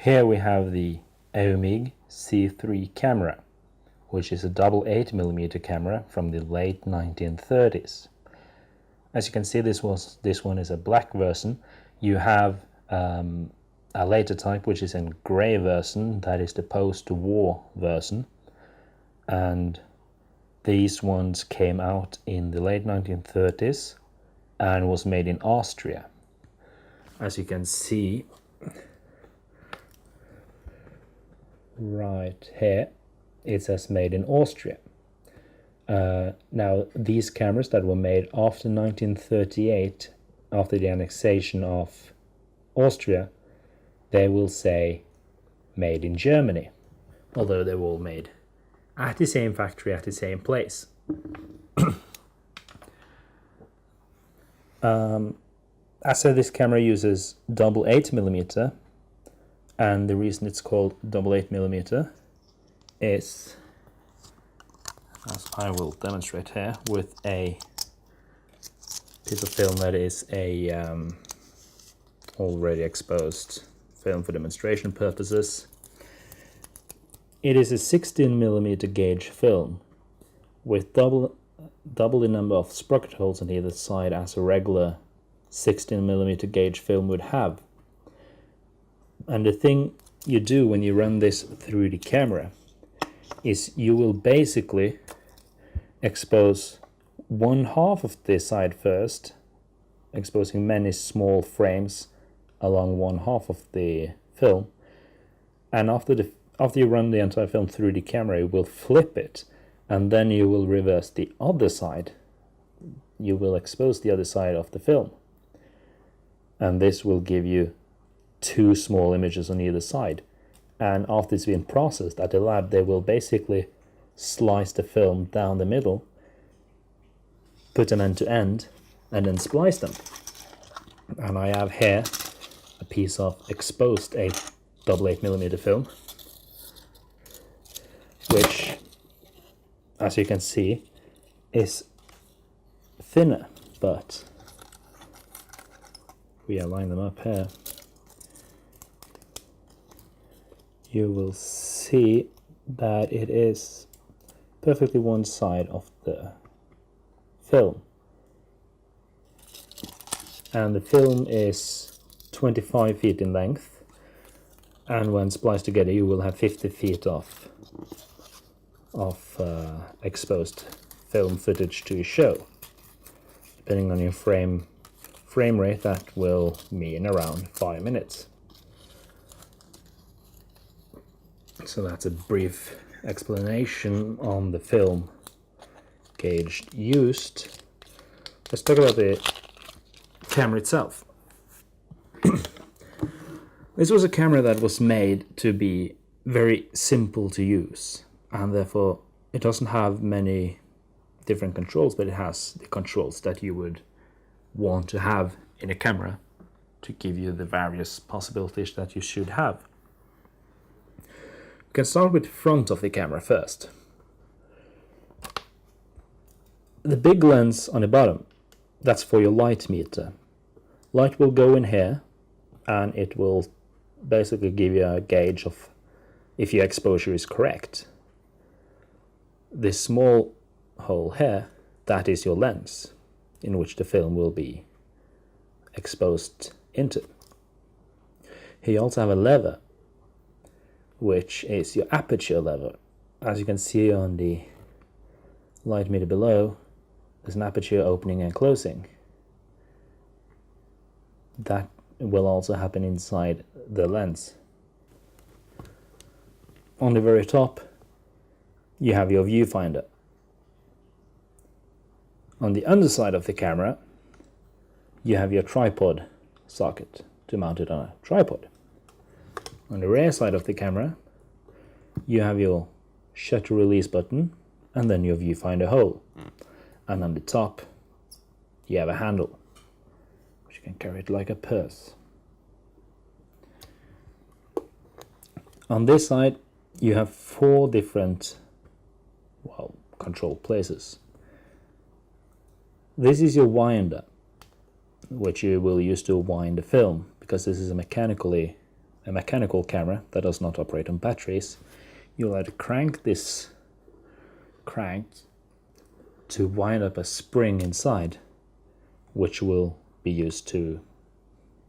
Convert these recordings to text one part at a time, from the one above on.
Here we have the Eumig C3 camera, which is a double 8mm camera from the late 1930s. As you can see, this one is a black version. You have a later type which is in grey version, that is the post-war version, and these ones came out in the late 1930s and was made in Austria. As you can see right here, it says made in Austria. Now these cameras that were made after 1938, after the annexation of Austria, they will say made in Germany, although they were all made at the same factory at the same place. I said this camera uses double 8mm, and the reason it's called double 8mm is, as I will demonstrate here, with a piece of film that is a already exposed film for demonstration purposes. It is a 16mm gauge film with double the number of sprocket holes on either side as a regular 16mm gauge film would have. And the thing you do when you run this through the camera is you will basically expose one half of this side first, exposing many small frames along one half of the film, and after you run the entire film through the camera, you will flip it, and then you will reverse the other side. You will expose the other side of the film, and this will give you two small images on either side. And after it's been processed at the lab, they will basically slice the film down the middle, put them end to end, and then splice them. And I have here a piece of exposed double 8mm film, which, as you can see, is thinner, but if we align them up here, you will see that it is perfectly one side of the film, and the film is 25 feet in length, and when spliced together you will have 50 feet of exposed film footage to show. Depending on your frame rate, that will mean around 5 minutes. So that's a brief explanation on the film gauge used. Let's talk about the camera itself. This was a camera that was made to be very simple to use, and therefore it doesn't have many different controls, but it has the controls that you would want to have in a camera to give you the various possibilities that you should have. We can start with the front of the camera first. The big lens on the bottom, that's for your light meter. Light will go in here, and it will basically give you a gauge of if your exposure is correct. This small hole here, that is your lens in which the film will be exposed into. Here you also have a lever, which is your aperture lever. As you can see on the light meter below, there's an aperture opening and closing. That will also happen inside the lens. On the very top, you have your viewfinder. On the underside of the camera, you have your tripod socket to mount it on a tripod. On the rear side of the camera, you have your shutter release button and then your viewfinder hole. And on the top, you have a handle, which you can carry it like a purse. On this side, you have 4 different, control places. This is your winder, which you will use to wind the film, because this is a mechanically a mechanical camera that does not operate on batteries, you'll have to crank this crank to wind up a spring inside, which will be used to,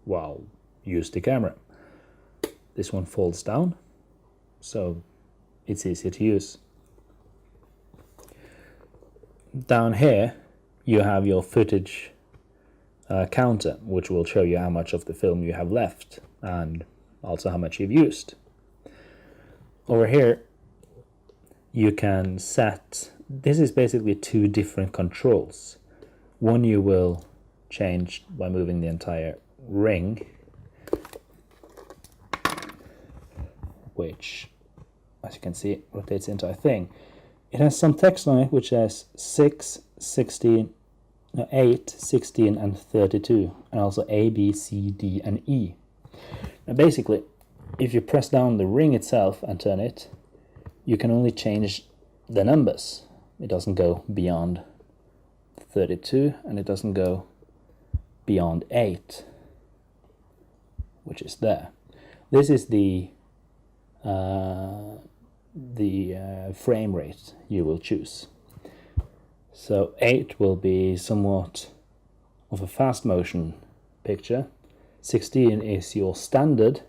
well, use the camera. This one folds down, so it's easier to use. Down here you have your footage counter, which will show you how much of the film you have left and also how much you've used. Over here you can set, this is basically two different controls. One you will change by moving the entire ring, which, as you can see, rotates the entire thing. It has some text on it which says 6, 16, 8, 16 and 32, and also A, B, C, D and E. Now basically, if you press down the ring itself and turn it, you can only change the numbers. It doesn't go beyond 32 and it doesn't go beyond 8, which is there. This is the frame rate you will choose. So 8 will be somewhat of a fast motion picture. 16 is your standard,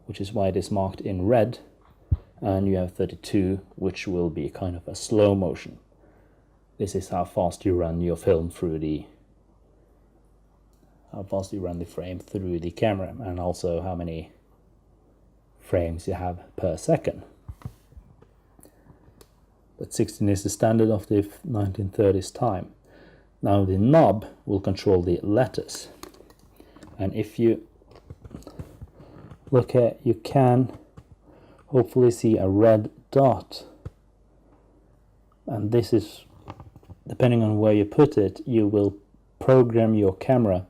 which is why it is marked in red, and you have 32, which will be kind of a slow motion. This is how fast you run your film through the frame through the camera, and also how many frames you have per second. But 16 is the standard of the 1930s time. Now the knob will control the letters, and if you look at, you can hopefully see a red dot, and this is, depending on where you put it, you will program your camera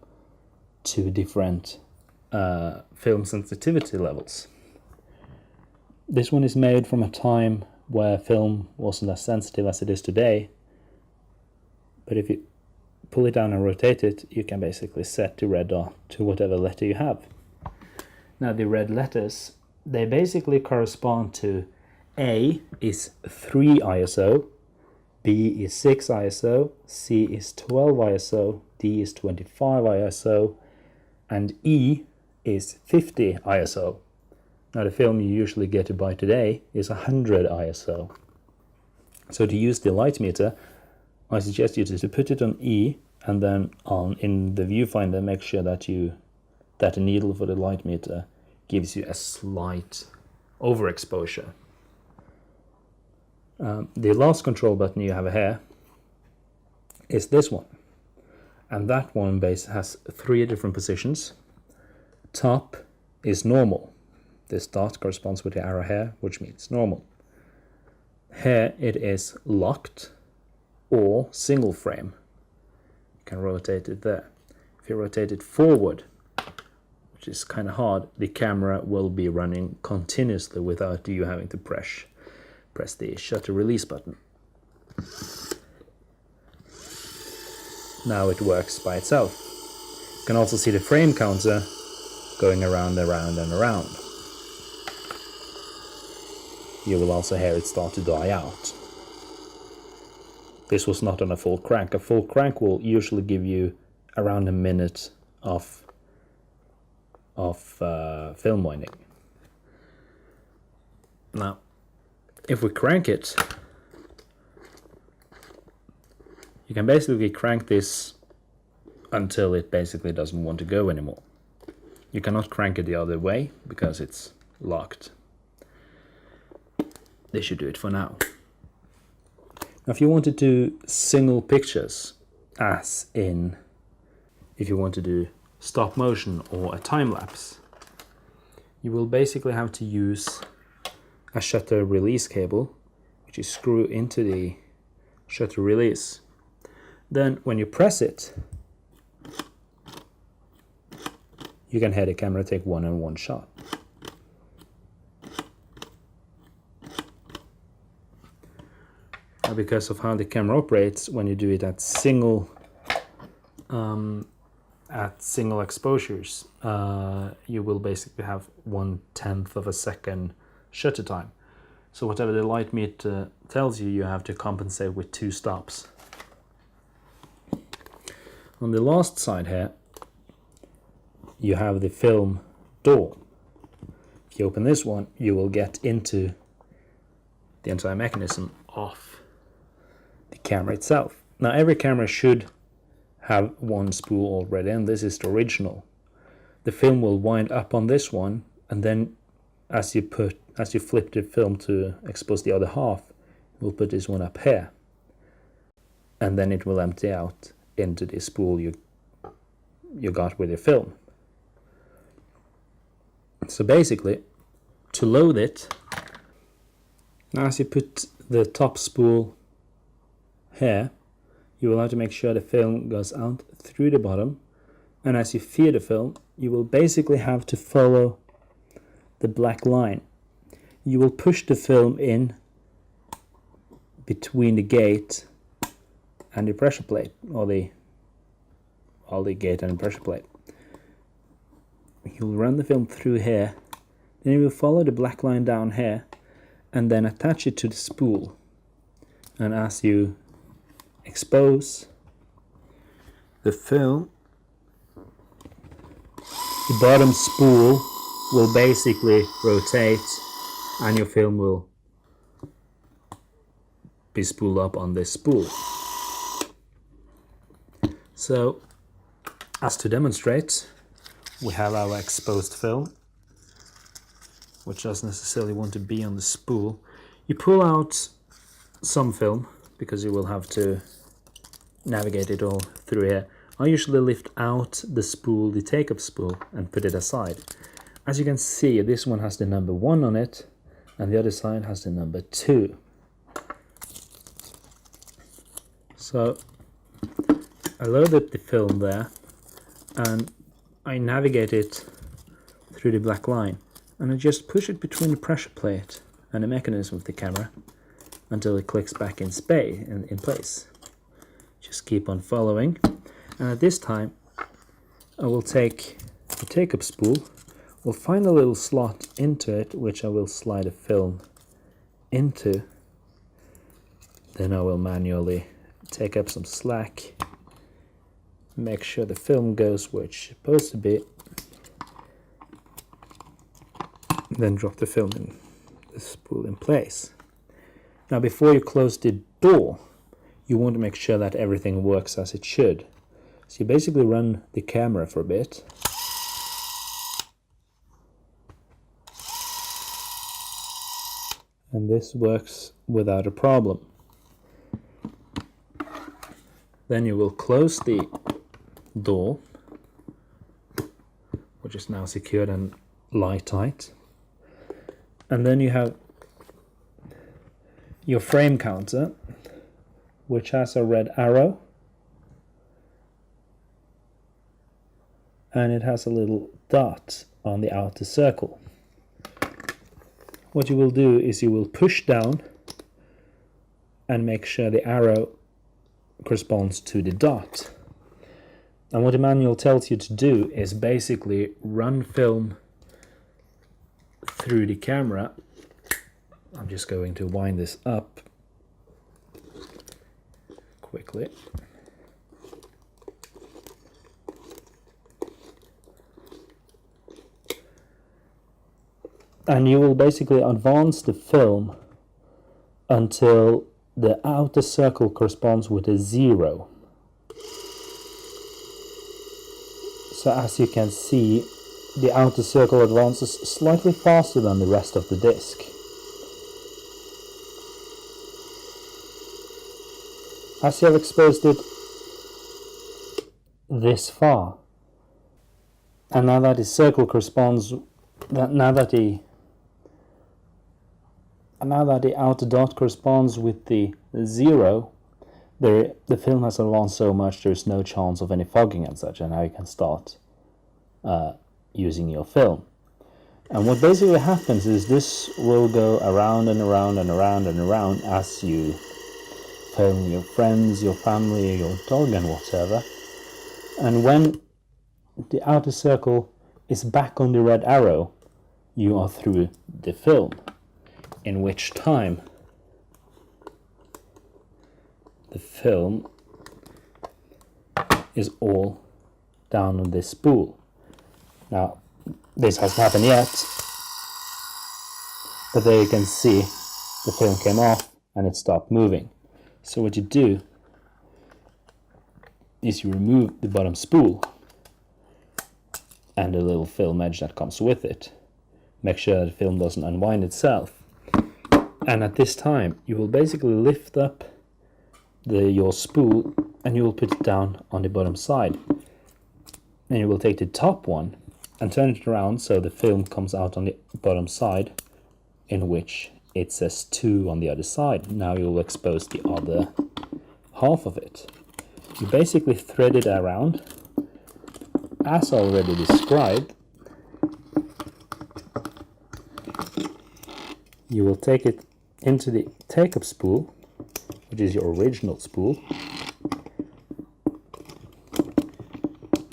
to different film sensitivity levels. This one is made from a time where film wasn't as sensitive as it is today, but if you pull it down and rotate it, you can basically set the red dot to whatever letter you have. Now the red letters, they basically correspond to A is 3 ISO, B is 6 ISO, C is 12 ISO, D is 25 ISO, and E is 50 ISO. Now the film you usually get to buy today is 100 ISO. So to use the light meter, I suggest you to put it on E, and then in the viewfinder make sure that the needle for the light meter gives you a slight overexposure. The last control button you have here is this one, and that one has 3 different positions. Top is normal. This dot corresponds with the arrow here, which means normal. Here it is locked or single frame. You can rotate it there. If you rotate it forward, which is kind of hard, the camera will be running continuously without you having to press the shutter release button. Now it works by itself. You can also see the frame counter going around, around and around. You will also hear it start to die out. This was not on a full crank. A full crank will usually give you around a minute of film winding. Now, if we crank it, you can basically crank this until it basically doesn't want to go anymore. You cannot crank it the other way because it's locked. They should do it for now. Now, if you want to do single pictures, as in if you want to do stop motion or a time lapse, you will basically have to use a shutter release cable, which you screw into the shutter release. Then when you press it, you can hear the camera take one shot. Now, because of how the camera operates, when you do it at single at single exposures, you will basically have 1/10 of a second shutter time. So whatever the light meter tells you, you have to compensate with 2 stops. On the last side here, you have the film door. If you open this one, you will get into the entire mechanism of the camera itself. Now every camera should have one spool already, and this is the original. The film will wind up on this one, and then as you flip the film to expose the other half, we'll put this one up here, and then it will empty out into the spool you got with your film. So basically, to load it, now as you put the top spool here, you will have to make sure the film goes out through the bottom, and as you feed the film, you will basically have to follow the black line. You will push the film in between the gate and the pressure plate, or the gate and the pressure plate. You'll run the film through here, then you will follow the black line down here, and then attach it to the spool. And as you expose the film, the bottom spool will basically rotate, and your film will be spooled up on this spool. So, as to demonstrate, we have our exposed film, which doesn't necessarily want to be on the spool. You pull out some film, because you will have to navigate it all through here. I usually lift out the spool, the take-up spool, and put it aside. As you can see, this one has the number 1 on it, and the other side has the number 2. So I load up the film there, and I navigate it through the black line, and I just push it between the pressure plate and the mechanism of the camera until it clicks back in place. Just keep on following, and at this time I will take the take-up spool, will find a little slot into it, which I will slide a film into. Then I will manually take up some slack, make sure the film goes where it's supposed to be, then drop the film in the spool in place. Now before you close the door, you want to make sure that everything works as it should. So you basically run the camera for a bit. And this works without a problem. Then you will close the door, which is now secured and light tight. And then you have your frame counter, which has a red arrow, and it has a little dot on the outer circle. What you will do is you will push down and make sure the arrow corresponds to the dot. And what the manual tells you to do is basically run film through the camera. I'm just going to wind this up quickly. And you will basically advance the film until the outer circle corresponds with a 0. So as you can see, the outer circle advances slightly faster than the rest of the disc. As you have exposed it this far, and now that the circle corresponds, now that the outer dot corresponds with the 0, the film has advanced so much there's no chance of any fogging and such, and now you can start using your film. And what basically happens is this will go around and around and around and around as you film your friends, your family, your dog and whatever. And when the outer circle is back on the red arrow, you are through the film, in which time the film is all down on this spool. Now, this hasn't happened yet, but there you can see the film came off and it stopped moving. So what you do is you remove the bottom spool and the little film edge that comes with it. Make sure the film doesn't unwind itself. And at this time, you will basically lift up your spool and you will put it down on the bottom side. Then you will take the top one and turn it around so the film comes out on the bottom side, in which it says 2 on the other side. Now you will expose the other half of it. You basically thread it around, as already described. You will take it into the take-up spool, which is your original spool.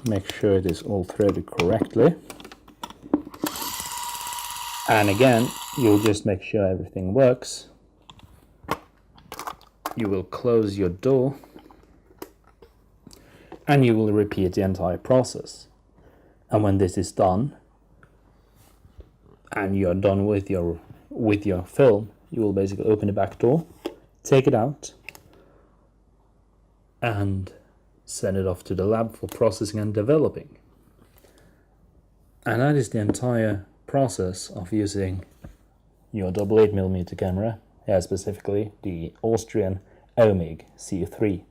Make sure it is all threaded correctly. And again, you'll just make sure everything works. You will close your door and you will repeat the entire process. And when this is done and you're done with your film, you will basically open the back door, take it out and send it off to the lab for processing and developing. And that is the entire process of using your 8mm camera, specifically the Austrian Eumig C3.